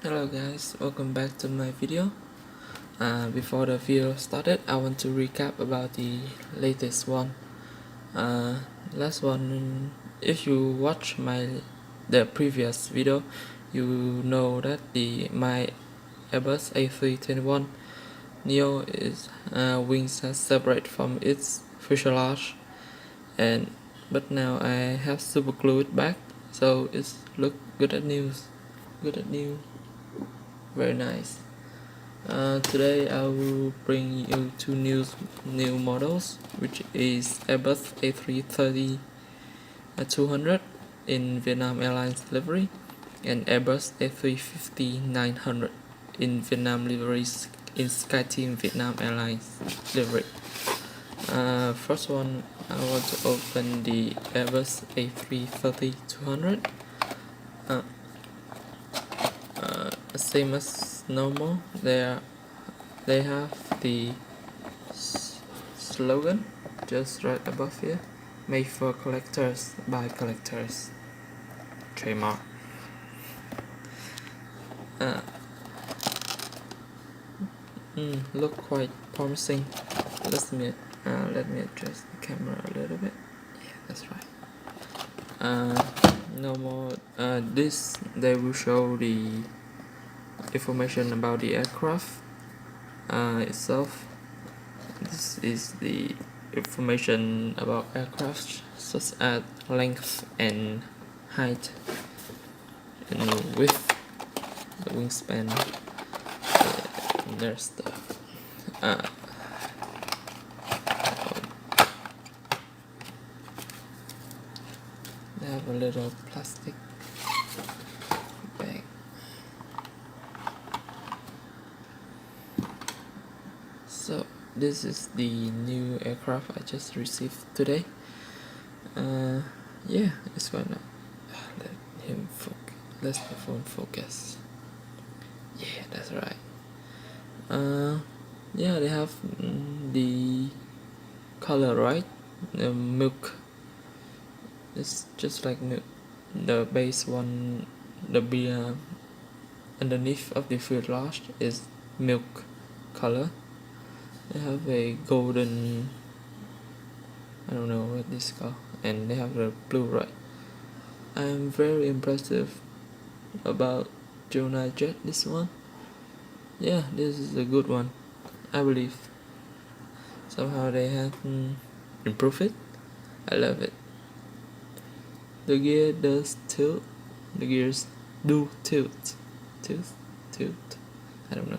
Hello guys, welcome back to my video. Before the video started, I want to recap about the latest one. Last one, if you watch the previous video, you know that my Airbus A321 Neo is wings are separate from its fuselage, but now I have super glued it back, so it's look good at news. Very nice. Today I will bring you two new models, which is Airbus A330-200 in Vietnam Airlines livery and Airbus A350-900 in Vietnam liveries in SkyTeam Vietnam Airlines livery. First one, I want to open the Airbus A330-200. Same as normal, they have the slogan just right above here: made for collectors by collectors. Trademark. Look quite promising. Let me adjust the camera a little bit. Yeah, that's right. No more. This they will show the information about the aircraft itself. This is the information about aircraft, such as length and height and width, the wingspan, and their stuff. They have a little plastic bag. So this is the new aircraft I just received today. Yeah, it's gonna let the phone focus. Yeah, that's right. Yeah, they have the color, right? Milk. It's just like milk. The base one, the beer underneath of the fuselage is milk color. They have a golden, I don't know what this is called, and they have the blue, right? I'm very impressive about Gemini jet, this one. Yeah, this is a good one, I believe. Somehow they have improved it. I love it. The gear does tilt. The gears do tilt. Tilt. I don't know.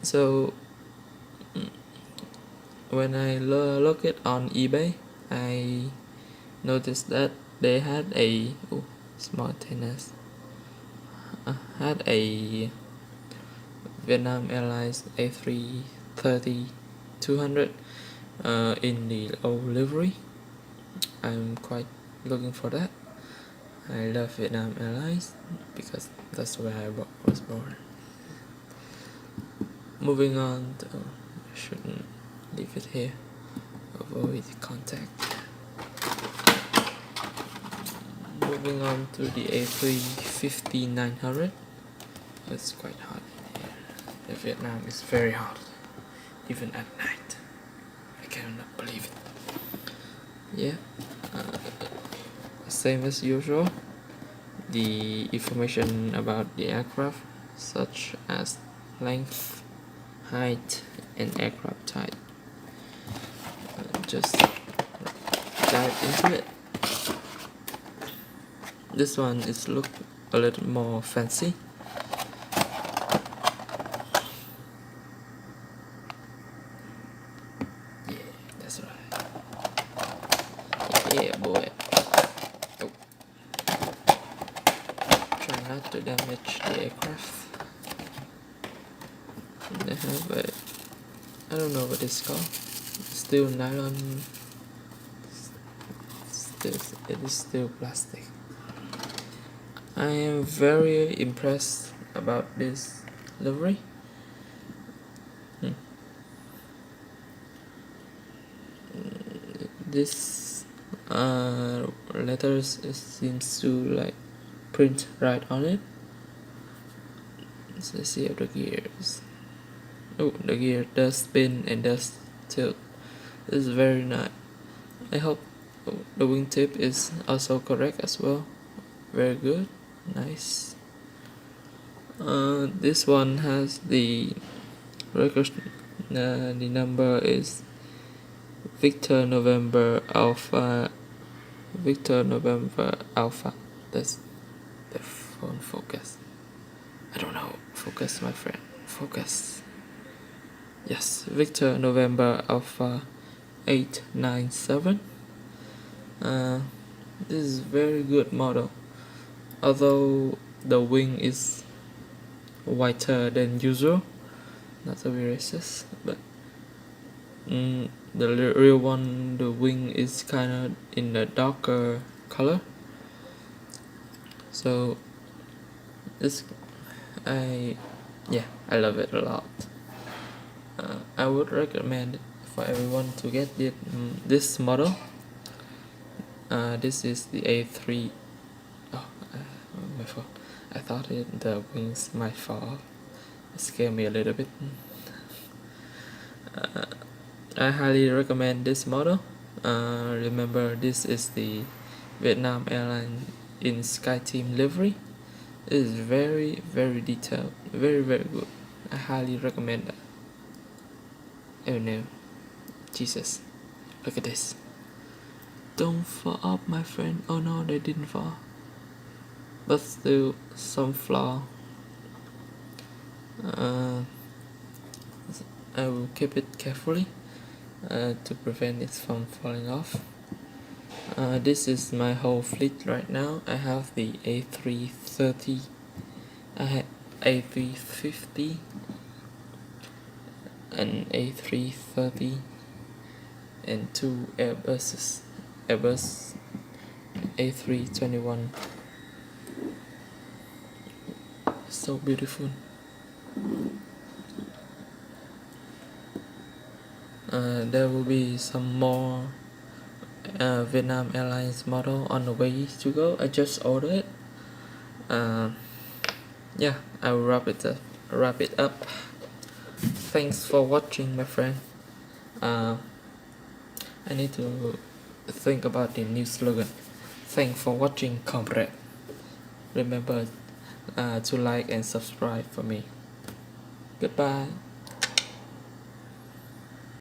So when I look it on eBay, I noticed that they had a small tennis. Had a Vietnam Airlines A330-200 in the old livery. I'm quite looking for that. I love Vietnam Airlines because that's where I was born. Moving on to, I shouldn't leave it here. Avoid contact. Moving on to the A350-900. It's quite hot in here. The Vietnam is very hot, even at night. I cannot believe it. Yeah, same as usual. The information about the aircraft, such as length, height, and aircraft type. Just dive into it. This one is look a little more fancy. Yeah, that's right. Yeah, boy. Oh. Try not to damage the aircraft. They have a, I don't know what it's called. Still nylon. It is still plastic. I am very impressed about this livery. This letters, it seems to like print right on it. let's see if the gears. Oh, the gear does spin and does tilt. This is very nice. I hope the wingtip is also correct as well. Very good, nice. This one has the record. The number is Victor November Alpha. Victor November Alpha. That's the phone focus. I don't know. Focus, my friend. Focus. Yes, Victor November Alpha 897. This is very good model. Although the wing is whiter than usual, not to be racist, but the real one, the wing is kind of in a darker color. So I love it a lot. I would recommend it for everyone to get this model. This is the A3. Oh, my fault. I thought the wings might fall off. It scared me a little bit. I highly recommend this model. Remember, this is the Vietnam Airlines in SkyTeam livery. It is very, very detailed, very, very good. I highly recommend that. Oh no, Jesus, look at this. Don't fall up, my friend. Oh no, they didn't fall. But still, some flaw. I will keep it carefully to prevent it from falling off. This is my whole fleet right now. I have the A330, I have A350, an A330, and two Airbus A321. So beautiful. There will be some more Vietnam Airlines model on the way to go. I just ordered it. Yeah, I will wrap it up. Thanks for watching, my friend. I need to think about the new slogan. Thanks for watching, comrade. Remember to like and subscribe for me. Goodbye.